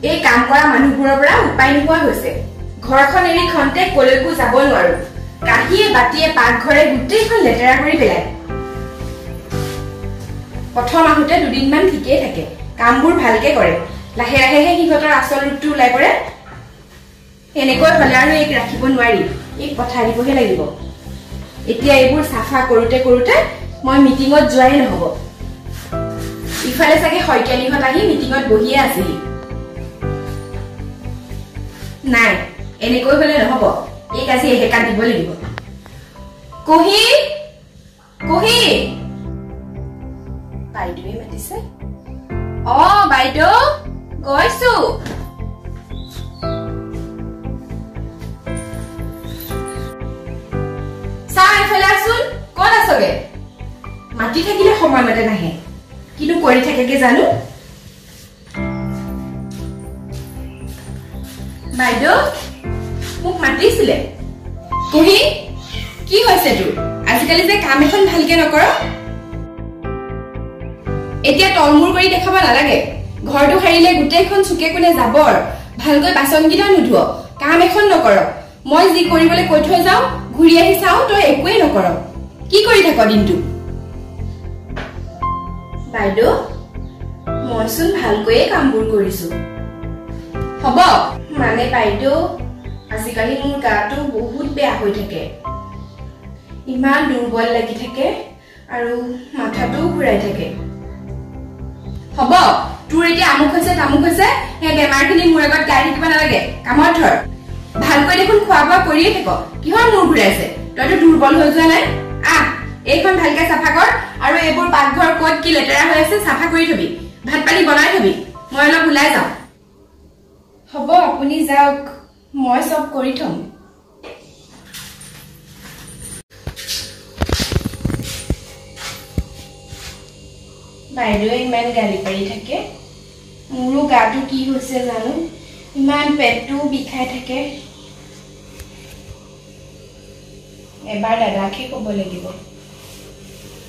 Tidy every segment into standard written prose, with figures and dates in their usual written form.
এই কাম কৰা মানুহবোৰৰ পৰা উপায় নোহোৱা হৈছে ঘৰখন এৰি খন্তে কলৈকো যাব নোৱাৰো কাহিয়ে বাটিয়ে পাকঘৰে গোটেইখন লেতেৰা কৰি পেলায় প্ৰথম আহোতে দুদিনমান ঠিকেই থাকে কামবোৰ ভালকে কৰে লাহে লাহেহে সিহঁতৰ আচল ৰূপটো ওলাই পৰে এনেকৈ হলে আৰু এক ৰাখিব নোৱাৰি এক পঠাই দিবহে লাগিব এতিয়া এইবোৰ চাফা কৰোতে কৰোতে মই মিটিঙত যোৱাই নহব ইফালে চাগে শইকীয়ানীহঁত আহি মিটিঙত বহিয়ে আছিলি নাই এনেকৈ হলে নহব এই আজি এহেকা দিব লাগিব কহি কহি বাইদেৱে মাতিছে বাইদেউ গৈছো চাহ এফালে আছোন ক'ত আছগে মাতি থাকিলে সময়মতে নাহে কিনো কৰি থাকেগে জানো বাইদেউ মোক মাতিছিলে কহি কি হৈছে তোৰ আজিকালি যে কাম এখন ভালকে নকৰ এতিয়া তলমূৰ কৰি দেখাব নালাগে ঘৰটো সাৰিলে গোটেইখন চুকে কোণে যাবৰ ভালকৈ বাচনকেইটা নুধুৱ কাম এখন নকৰ মই যি কৰিবলৈ কৈ থৈ যাওঁ ঘূৰি আহি চাওঁ তই একোৱেই নকৰ কি কৰি থাক দিনটো বাইদেউ মইচোন ভালকৈয়ে কামবোৰ কৰিছো হ'ব মানে বাইদেউ আজিকালি মোৰ গাটো বহুত বেয়া হৈ থাকে ইমান দুৰ্বল লাগি থাকে আৰু মাথাটোও ঘূৰাই থাকে হ'ব তোৰ এতিয়া আমুক হৈছে তামুক হৈছে সেই বেমাৰখিনি মোৰ আগত গাই থাকিব নালাগে কামত ধৰ ভালকৈ দেখোন খোৱা বোৱা কৰিয়ে থাক কিহৰ মূৰ ঘূৰাইছে তইতো দুৰ্বল হৈ যোৱা নাই এইখন ভালকে চাফা কৰ আৰু এইবোৰ পাকঘৰ ক'ত কি লেতেৰা হৈ আছে চাফা কৰি থবি ভাত পানী বনাই থবি মই অলপ ওলাই যাওঁ হ'ব আপুনি যাওক মই সব কৰি থম বাইদেৱে ইমান গালি পাৰি থাকে মোৰো গাটো কি হৈছে জানো ইমান পেটটো বিষাই থাকে এবাৰ দাদাকে ক'ব লাগিব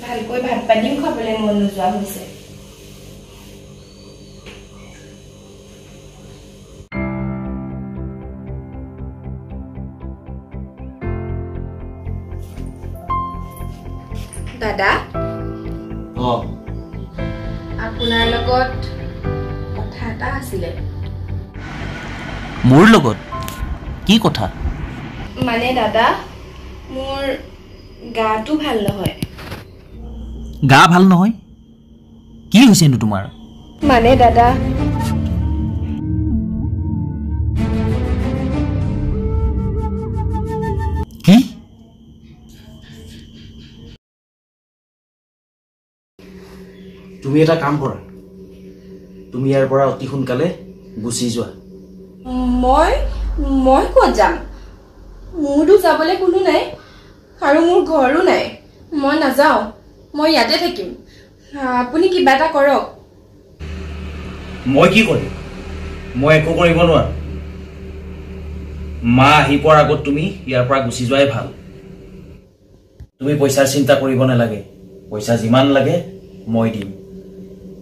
ভালকৈ ভাত পানীও খাবলৈ মন নোযোৱা হৈছে দাদা আপোনাৰ লগত কথা এটা আছিলে মোৰ লগত কি কথা মানে দাদা মোৰ গাটো ভাল নহয় গা ভাল নহয় কি হৈছে নো তোমাৰ মানে দাদা কি তুমি এটা কাম কৰা তুমি ইয়াৰ পৰা অতি সোনকালে গুচি যোৱা মই ক'ত যাম মোৰতো যাবলৈ কোনো নাই আৰু মোৰ ঘৰো নাই মই নাযাওঁ মই ইয়াতে থাকিম আপুনি কিবা এটা কৰক মই কি কৰিম মই একো কৰিব নোৱাৰো মা আহি পোৱাৰ আগত তুমি ইয়াৰ পৰা গুচি যোৱাই ভাল তুমি পইচাৰ চিন্তা কৰিব নালাগে পইচা যিমান লাগে মই দিম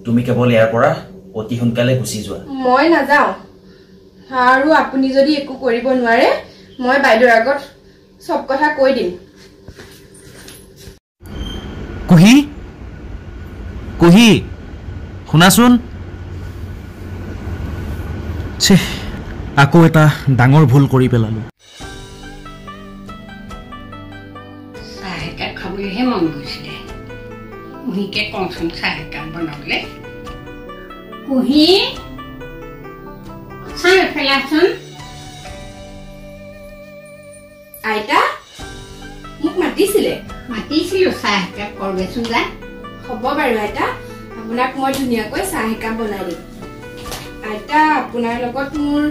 তুমি কেৱল ইয়াৰ পৰা অতি সোনকালে গুচি যোৱা মই নাযাওঁ আৰু আপুনি যদি একো কৰিব নোৱাৰে মই বাইদেউৰ আগত সব কথা কৈ দিম কহি কহি শুনাচোন ছে আকৌ এটা ডাঙৰ ভুল কৰি পেলালো চাহ একাপ খাবলৈহে মন গৈছিলে কুহিকে কওঁচোন চাহ একাপ বনাবলৈ কুহি চাহ পেলাচোন আইতা মোক মাতিছিলে মাতিছিলো চাহ একাপ কৰবেচোন যা হ'ব বাৰু আইতা আপোনাক মই ধুনীয়াকৈ চাহ একাপ বনাই দিম আইতা আপোনাৰ লগত মোৰ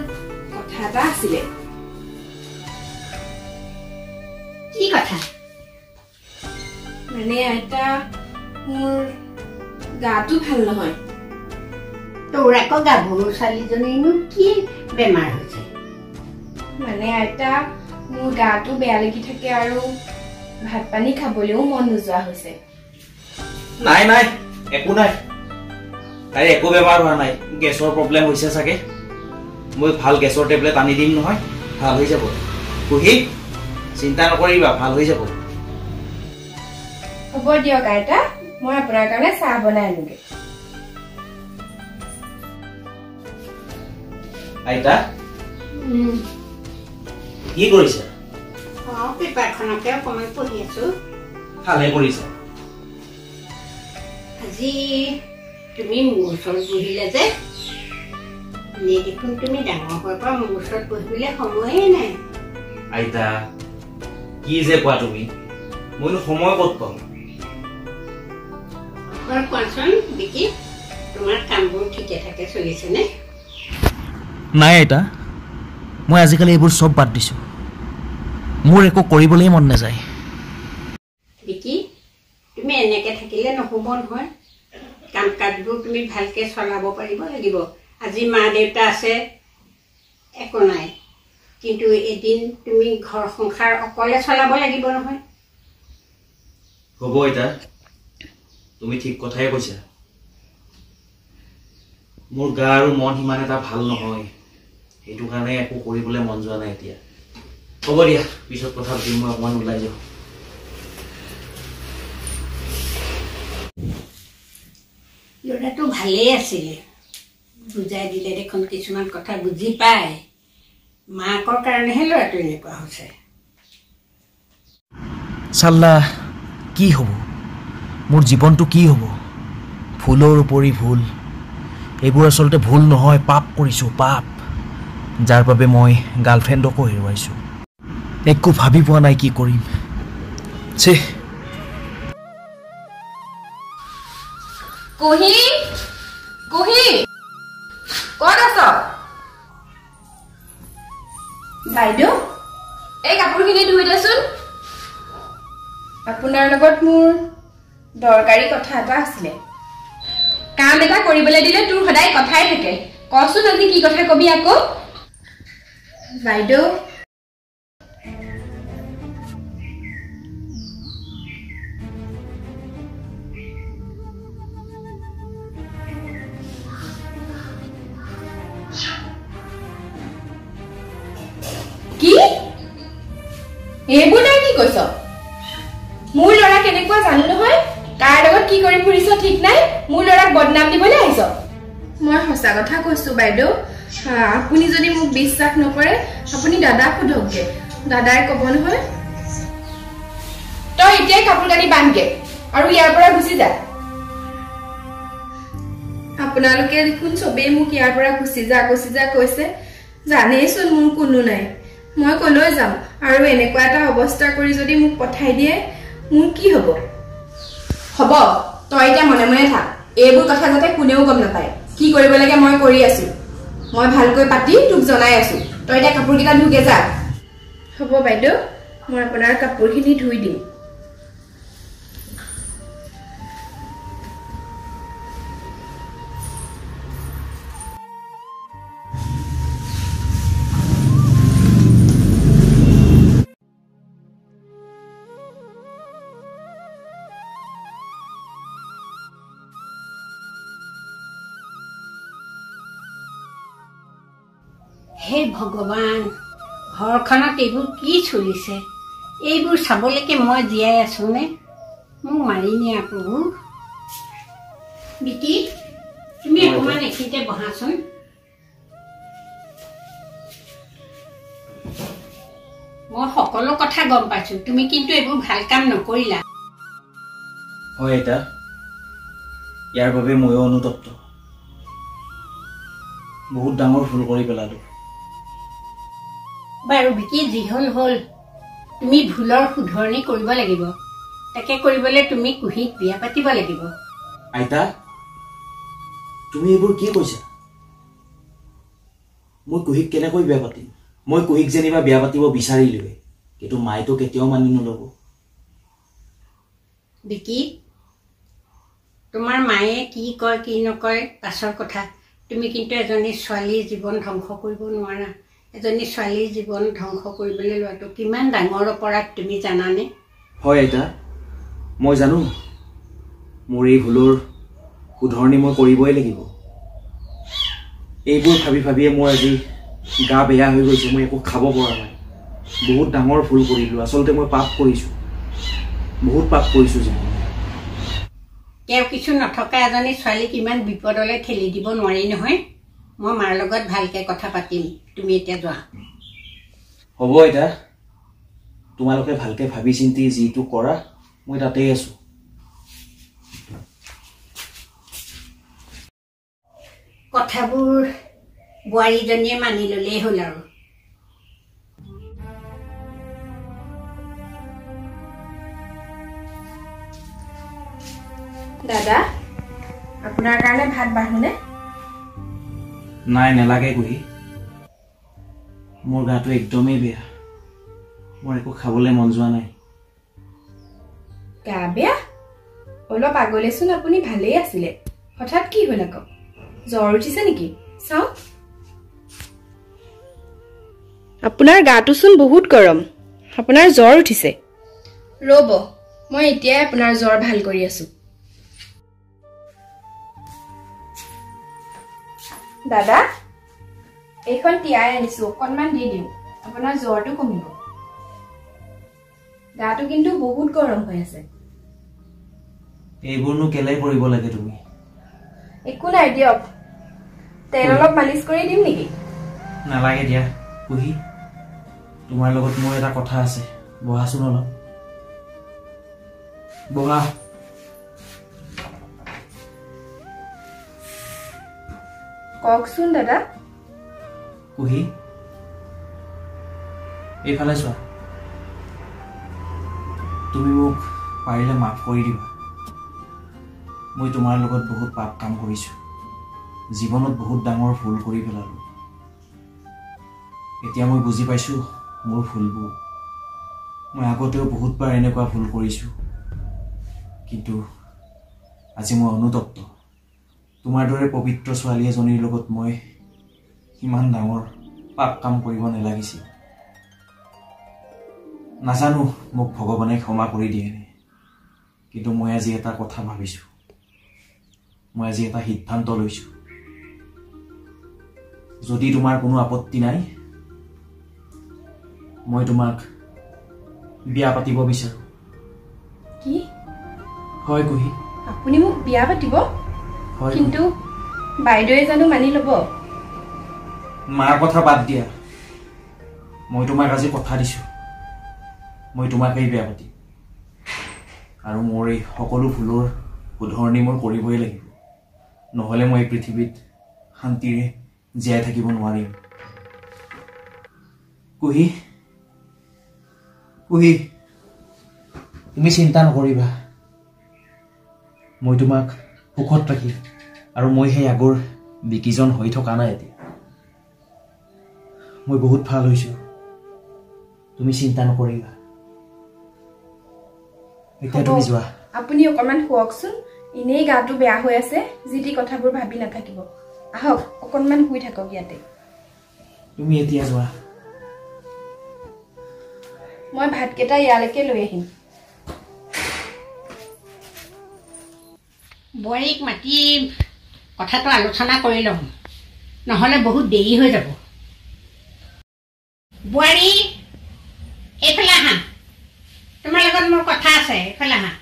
কথা এটা আছিলে কি কথা মানে আইতা মোৰ গাটো ভাল নহয় তোৰ আকৌ গাভৰু ছোৱালীজনীনো কি বেমাৰ হৈছে মানে আইতা মোৰ গাটো বেয়া লাগি থাকে আৰু ভাত পানী খাবলৈও মন নোযোৱা হৈছে নাই নাই একো নাই তাই একো বেমাৰ হোৱা নাই গেছৰ প্ৰব্লেম হৈছে চাগে মই ভাল গেছৰ টেবলেট আনি দিম নহয়, ভাল হৈ যাব। কুহি চিন্তা নকৰিবা, ভাল হৈ যাব। হ'ব দিয়ক আইতা, মই আপোনাৰ কাৰণে চাহ বনাই আনোগে। আইতা কি কৰিছা? পেপাৰখনকে অকণমান পঢ়ি আছো। ভালে কৰিছা। আজি তুমি মোৰ ওচৰত বহিলে যে, এনেই দেখোন তুমি ডাঙৰ হোৱাৰ পৰা মোৰ ওচৰত বহিবলৈ সময়ে নাই। আইতা কি যে কোৱা তুমি, মইনো সময় ক'ত পাম? বাৰু কোৱাচোন বিকি, তোমাৰ কামবোৰ ঠিকে থাকে চলিছেনে? নাই আইতা, মই আজিকালি এইবোৰ চব বাদ দিছোঁ। মোৰ একো কৰিবলৈ মন নাযায়। বিকি, তুমি এনেকৈ থাকিলে নহ'ব নহয়। কাম কাজবোৰ তুমি ভালকৈ চলাব পাৰিব লাগিব। আজি মা দেউতা আছে একো নাই, কিন্তু এদিন তুমি ঘৰ সংসাৰ অকলে চলাব লাগিব নহয়। হ'ব আইতা, তুমি ঠিক কথাই কৈছা। মোৰ গা আৰু মন সিমান এটা ভাল নহয়, সেইটো কাৰণে একো কৰিবলৈ মন যোৱা নাই এতিয়া। হ'ব দিয়া, পিছত কথা পাতিম, মই অকণমান ওলাই যাওঁ। ল'ৰাটো ভালেই আছিলে, বুজাই দিলে দেখোন কিছুমান কথা বুজি পায়। মাকৰ কাৰণেহে ল'ৰাটো এনেকুৱা হৈছে। চাল্লা কি হ'ব, মোৰ জীৱনটো কি হ'ব? ভুলৰ উপৰি ভুল। এইবোৰ আচলতে ভুল নহয়, পাপ কৰিছোঁ, পাপ, যাৰ বাবে মই গাৰ্লফ্ৰেণ্ডকো হেৰুৱাইছোঁ। একো ভাবি পোৱা নাই কি কৰিম। ছে কুহি কুহি ক'ত আছ? বাইদেউ, এই কাপোৰখিনি ধুই দেচোন। আপোনাৰ লগত মোৰ দৰকাৰী কথা এটা আছিলে। কাম এটা কৰিবলৈ দিলে তোৰ সদায় কথাই থাকে। কচোন আজি কি কথা কবি আকৌ? বাইদেউ, কি এইবোৰ নাই কি কৈছ? মোৰ ল'ৰা কেনেকুৱা জানো নহয়, কাৰ লগত কি কৰি ফুৰিছ ঠিক নাই। মোৰ ল'ৰাক বদনাম দিবলৈ আহিছ। মই সঁচা কথা কৈছো বাইদেউ, আপুনি যদি মোক বিশ্বাস নকৰে আপুনি দাদাক সোধকগে, দাদাই ক'ব নহয়। তই এতিয়াই কাপোৰ কানি বান্ধগে আৰু ইয়াৰ পৰা গুচি যা। আপোনালোকে দেখোন চবেই মোক ইয়াৰ পৰা গুচি যা কৈছে, জানেইচোন মোৰ কোনো নাই। মই কলৈ যাম? আৰু এনেকুৱা এটা অৱস্থা কৰি যদি মোক পঠাই দিয়ে মোৰ কি হ'ব? হ'ব, তই এতিয়া মনে মনে থাক। এইবোৰ কথা যাতে কোনেও গম নাপায়। কি কৰিব লাগে মই কৰি আছো, মই ভালকৈ পাতি তোক জনাই আছো। তই এতিয়া কাপোৰকেইটা ধুগে যা। হ'ব বাইদেউ, মই আপোনাৰ কাপোৰখিনি ধুই দিম। হে ভগৱান, ঘৰখনত এইবোৰ কি চলিছে? এইবোৰ চাবলৈকে মই জীয়াই আছো নে? মোক মাৰি নিয়া প্ৰভু। বিকি, তুমি অকণমান এইখিনিতে বহাচোন। মই সকলো কথা গম পাইছো, তুমি কিন্তু এইবোৰ ভাল কাম নকৰিলা। হয় আইতা, ইয়াৰ বাবে ময়ো অনুতপ্ত। বহুত ডাঙৰ ভুল কৰি পেলালো। বাৰু বিকি, যি হ'ল হ'ল, তুমি ভুলৰ শুধৰণি কৰিব লাগিব। তাকে কৰিবলৈ তুমি কুহিক বিয়া পাতিব লাগিব। আইতা, তুমি এইবোৰ কি কৈছা? মই কুহিক কেনেকৈ বিয়া পাতিম? মই কুহিক যেনিবা বিয়া পাতিব বিচাৰিলোৱে, কিন্তু মায়েতো কেতিয়াও মানি নল'ব। বিকি, তোমাৰ মায়ে কি কয় কি নকয় পাছৰ কথা। তুমি কিন্তু এজনী ছোৱালীৰ জীৱন ধ্বংস কৰিব নোৱাৰা। এজনী ছোৱালীৰ জীৱন ধ্বংস কৰিবলৈ লোৱাটো কিমান ডাঙৰ অপৰাধ তুমি জানানে? হয় আইতা, মই জানো। মোৰ এই ভুলৰ শুধৰণি মই কৰিবই লাগিব। এইবোৰ ভাবি ভাবিয়ে মোৰ আজি গা বেয়া হৈ গৈছে, মই একো খাব পৰা নাই। বহুত ডাঙৰ ভুল কৰিলোঁ, আচলতে মই পাপ কৰিছোঁ, বহুত পাপ কৰিছোঁ যে। তেওঁ কিছু নথকা এজনী ছোৱালীক ইমান বিপদলৈ ঠেলি দিব নোৱাৰি নহয়। মই মাৰ লগত ভালকৈ কথা পাতিম, তুমি এতিয়া যোৱা। হ'ব এতিয়া, তোমালোকে ভালকৈ ভাবি চিন্তি যিটো কৰা, মই তাতেই আছোঁ। কথাবোৰ বোৱাৰীজনীয়ে মানি ল'লেই হ'ল আৰু। দাদা, আপোনাৰ কাৰণে ভাত বাঢ়োনে? নাই, নেলাগে কুহি। মোৰ গাটো একদমেই বেয়া, মোৰ একো খাবলৈ মন যোৱা নাই। গা বেয়া? অলপ আগলেচোন আপুনি ভালেই আছিলে, হঠাৎ কি হ'ল আকৌ? জ্বৰ উঠিছে নেকি? চাওক, আপোনাৰ গাটোচোন বহুত গৰম, আপোনাৰ জ্বৰ উঠিছে। ৰ'ব, মই এতিয়াই আপোনাৰ জ্বৰ ভাল কৰি আছো। দাদা, এইখন তিয়াই আনিছো, অকণমান দি দিওঁ, আপোনাৰ জ্বৰটো কমিব। গাটো কিন্তু বহুত গৰম হৈ আছে। এইবোৰনো কেলে কৰিব লাগে তুমি? একো নাই দিয়ক, তেল অলপ মালিচ কৰি দিম নেকি? নালাগে দিয়া কুহি, তোমাৰ লগত মোৰ এটা কথা আছে, বহাচোন অলপ, বহা। কওকচোন দাদা। কুহি, এইফালে চোৱা, তুমি মোক পাৰিলে মাফ কৰি দিবা। মই তোমাৰ লগত বহুত পাপ কাম কৰিছোঁ, জীৱনত বহুত ডাঙৰ ভুল কৰি পেলালোঁ। এতিয়া মই বুজি পাইছোঁ মোৰ ভুলবোৰ। মই আগতেও বহুতবাৰ এনেকুৱা ভুল কৰিছোঁ, কিন্তু আজি মই অনুতপ্ত। তোমাৰ দৰে পবিত্ৰ ছোৱালী এজনীৰ লগত মই ইমান ডাঙৰ পাপ কাম কৰিব নালাগিছিল। নাজানো মোক ভগৱানে ক্ষমা কৰি দিয়েনে, কিন্তু মই আজি এটা কথা ভাবিছোঁ, মই আজি এটা সিদ্ধান্ত লৈছোঁ। যদি তোমাৰ কোনো আপত্তি নাই, মই তোমাক বিয়া পাতিব বিচাৰোঁ। কি? হয় কুহি। আপুনি মোক বিয়া পাতিব? হয়। কিন্তু বাইদেৱে জানো মানি ল'ব? মাৰ কথা বাদ দিয়া, মই তোমাক আজি কথা দিছোঁ, মই তোমাকেই বিয়া পাতিম। আৰু মোৰ এই সকলো ভুলৰ শুধৰণি মই কৰিবই লাগিব, নহ'লে মই এই পৃথিৱীত শান্তিৰে জীয়াই থাকিব নোৱাৰিম। কুহি, কুহি, তুমি চিন্তা নকৰিবা, মই তোমাক সুখত ৰাখিম। আৰু মই সেই আগৰ বিকিজন হৈ থকা নাই এতিয়া, মই বহুত ভাল হৈছোঁ, তুমি চিন্তা নকৰিবা। এতিয়া তুমি যোৱা। আপুনি অকণমান শুৱকচোন, এনেই গাটো বেয়া হৈ আছে, যি টি কথাবোৰ ভাবি নাথাকিব। আহক, অকণমান শুই থাকক ইয়াতে। তুমি এতিয়া যোৱা। মই ভাতকেইটা ইয়ালৈকে লৈ আহিম। বোৱাৰীক মাতি কথাটো আলোচনা কৰি লওঁ, নহ'লে বহুত দেৰি হৈ যাব। বোৱাৰী, এইফালে আহা, তোমাৰ লগত মোৰ কথা আছে, এইফালে আহা।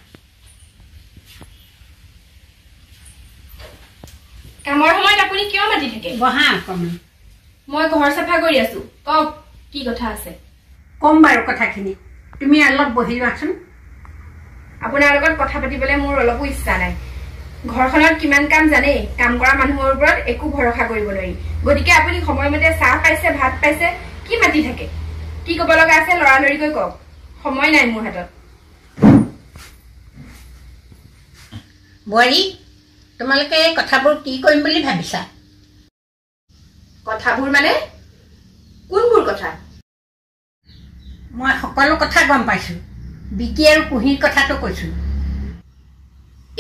কামৰ সময়ত আপুনি কিয় মাতি থাকে? বহা অকণমান। মই ঘৰ চাফা কৰি আছো, কওক কি কথা আছে? কম বাৰু কথাখিনি, তুমি অলপ বহি লোৱাচোন। আপোনাৰ লগত কথা পাতিবলৈ মোৰ অলপো ইচ্ছা নাই। ঘৰখনত কিমান কাম জানেই, কাম কৰা মানুহৰ ওপৰত একো ভৰসা কৰিব নোৱাৰি। গতিকে আপুনি সময়মতে চাহ পাইছে, ভাত পাইছে, কি মাতি থাকে? কি ক'ব লগা আছে লৰালৰিকৈ কওক, সময় নাই মোৰ হাতত। বোৱাৰী, তোমালোকে এই কথাবোৰ কি কৰিম বুলি ভাবিছা? কথাবোৰ মানে কোনবোৰ কথা? মই সকলো কথা গম পাইছোঁ, বিকি আৰু কুহিৰ কথাটো কৈছোঁ।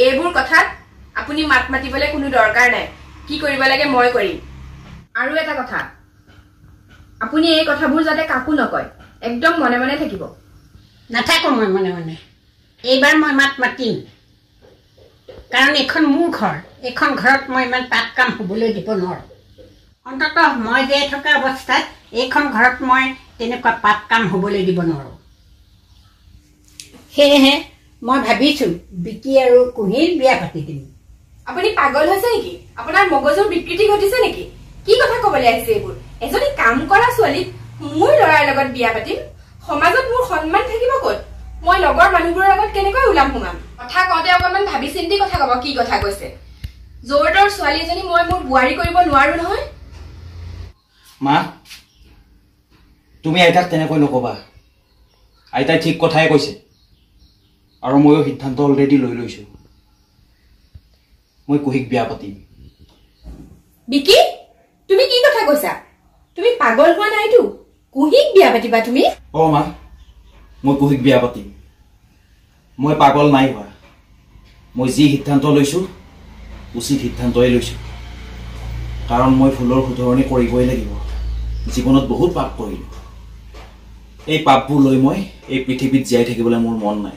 এইবোৰ কথাত আপুনি মাত মাতিবলৈ কোনো দৰকাৰ নাই। কি কৰিব লাগে মই কৰিম। আৰু এটা কথা, আপুনি এই কথাবোৰ যাতে কাকো নকয়, একদম মনে মনে থাকিব। নাথাকো মই মনে মনে, এইবাৰ মই মাত মাতিম, কাৰণ এইখন মোৰ ঘৰ। এইখন ঘৰত মই ইমান পাপ কাম হ'বলৈ দিব নোৱাৰোঁ। অন্ততঃ মই জীয়াই থকা অৱস্থাত এইখন ঘৰত মই তেনেকুৱা পাপ কাম হ'বলৈ দিব নোৱাৰোঁ। সেয়েহে মই ভাবিছোঁ বিকি আৰু কুহিৰ বিয়া পাতি দিম। আপুনি পাগল হৈছে নেকি? আপোনাৰ মগজুৰ বিকৃতি ঘটিছে নেকি? কি কথা ক'বলৈ আহিছে এইবোৰ? এজনী কাম কৰা ছোৱালীক মোৰ ল'ৰাৰ লগত বিয়া পাতিম? সমাজত মোৰ সন্মান থাকিব ক'ত? মই লগৰ মানুহবোৰৰ লগত কেনেকৈ ওলাম সোমাম? কথা কওঁতে অকণমান ভাবি চিন্তি কথা ক'ব। কি কথা কৈছে? জোৰ তৰ ছোৱালী এজনী মই মোৰ বোৱাৰী কৰিব নোৱাৰো নহয়। মা, তুমি আইতাক তেনেকৈ নকবা। আইতাই ঠিক কথাই কৈছে, আৰু ময়ো সিদ্ধান্ত অলৰেডি লৈ লৈছোঁ। মই কুহিক বিয়া পাতিম। বিকি, তুমি কি কথা কৈছা? তুমি পাগল হোৱা নাইতো? কুহিক বিয়া পাতিবা তুমি? মা, মই কুহিক বিয়া পাতিম। মই পাগল নাই হোৱা। মই যি সিদ্ধান্ত লৈছোঁ উচিত সিদ্ধান্তই লৈছোঁ। কাৰণ মই ভুলৰ শুধৰণি কৰিবই লাগিব। জীৱনত বহুত পাপ কৰিলোঁ। এই পাপবোৰ লৈ মই এই পৃথিৱীত জীয়াই থাকিবলৈ মোৰ মন নাই।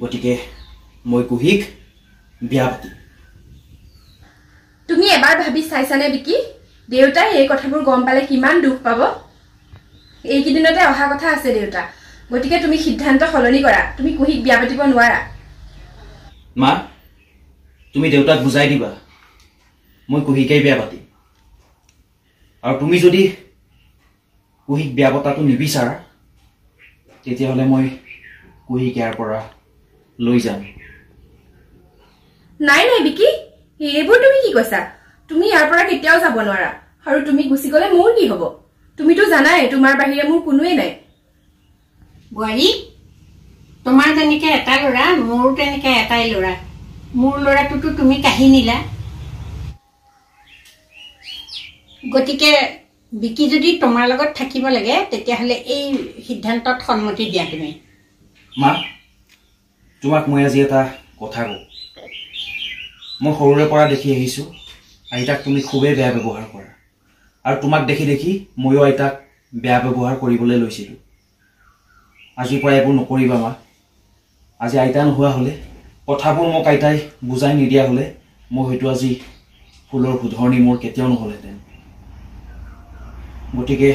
গতিকে মই কুহিক বিয়া পাতিম। তুমি এবাৰ ভাবি চাইছানে বিকি? দেউতাই এই কথাবোৰ গম পালে কিমান দুখ পাব। এইকেইদিনতে অহা কথা আছে দেউতা। গতিকে তুমি সিদ্ধান্ত সলনি কৰা। তুমি কুহিক বিয়া পাতিব নোৱাৰা। মা, তুমি দেউতাক বুজাই দিবা মই কুহিকেই বিয়া পাতিম। আৰু তুমি যদি কুহিক বিয়া পতাটো নিবিচাৰা তেতিয়াহ'লে মই কুহিক ইয়াৰ পৰা লৈ যাম। নাই নাই বিকি, এইবোৰ তুমি কি কৈছা? তুমি ইয়াৰ পৰা কেতিয়াও যাব নোৱাৰা। আৰু তুমি গুচি গ'লে মোৰ কি হ'ব? তুমিতো জানাই তোমাৰ বাহিৰে মোৰ কোনোৱেই নাই। বোৱাৰী, তোমাৰ যেনেকৈ এটা ল'ৰা, মোৰো তেনেকৈ এটাই ল'ৰা। মোৰ ল'ৰাটোতো তুমি কাঢ়ি নিলা। গতিকে বিকি যদি তোমাৰ লগত থাকিব লাগে তেতিয়াহ'লে এই সিদ্ধান্তত সন্মতি দিয়া তুমি। মা, তোমাক মই আজি এটা কথা কওঁ। মই সৰুৰে পৰা দেখি আহিছোঁ আইতাক তুমি খুবেই বেয়া ব্যৱহাৰ কৰা। আৰু তোমাক দেখি দেখি ময়ো আইতাক বেয়া ব্যৱহাৰ কৰিবলৈ লৈছিলোঁ। আজিৰ পৰা এইবোৰ নকৰিবা মা। আজি আইতা নোহোৱা হ'লে, কথাবোৰ মোক আইতাই বুজাই নিদিয়া হ'লে মই হয়তো আজি ফুলৰ শুধৰণি মোৰ কেতিয়াও নহ'লহেঁতেন। গতিকে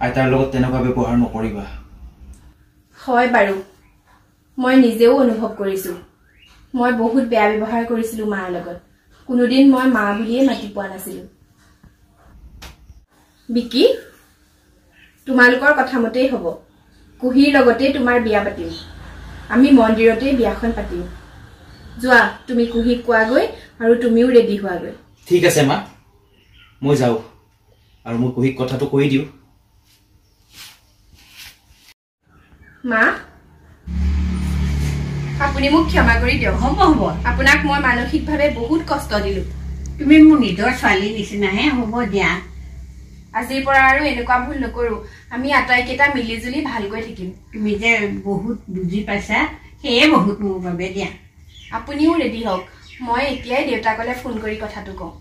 আইতাৰ লগত তেনেকুৱা ব্যৱহাৰ নকৰিবা। হয় বাৰু, মই নিজেও অনুভৱ কৰিছোঁ। মই বহুত বেয়া ব্যৱহাৰ কৰিছিলোঁ মাৰ লগত। কোনোদিন মই মা বুলিয়েই মাতি পোৱা নাছিলোঁ। বিকি, তোমালোকৰ কথা মতেই হ'ব। কুহিৰ লগতেই তোমাৰ বিয়া পাতিম। আমি মন্দিৰতেই বিয়াখন পাতিম। যোৱা, তুমি কুহিক কোৱাগৈ আৰু তুমিও ৰেডি হোৱাগৈ। ঠিক আছে মা, মই যাওঁ আৰু মই কুহিক কথাটো কৈ দিওঁ। মা, আপুনি মোক ক্ষমা কৰি দিয়ক। হ'ব হ'ব, আপোনাক মই মানসিকভাৱে বহুত কষ্ট দিলোঁ। তুমি মোৰ নিজৰ ছোৱালীৰ নিচিনাহে। হ'ব দিয়া। আজিৰ পৰা আৰু এনেকুৱা ভুল নকৰোঁ। আমি আটাইকেইটা মিলিজুলি ভালকৈ থাকিম। তুমি যে বহুত বুজি পাইছা, সেয়ে বহুত মোৰ বাবে দিয়া। আপুনিও ৰেডি হওক। মই এতিয়াই দেউতাকলৈ ফোন কৰি কথাটো কওঁ।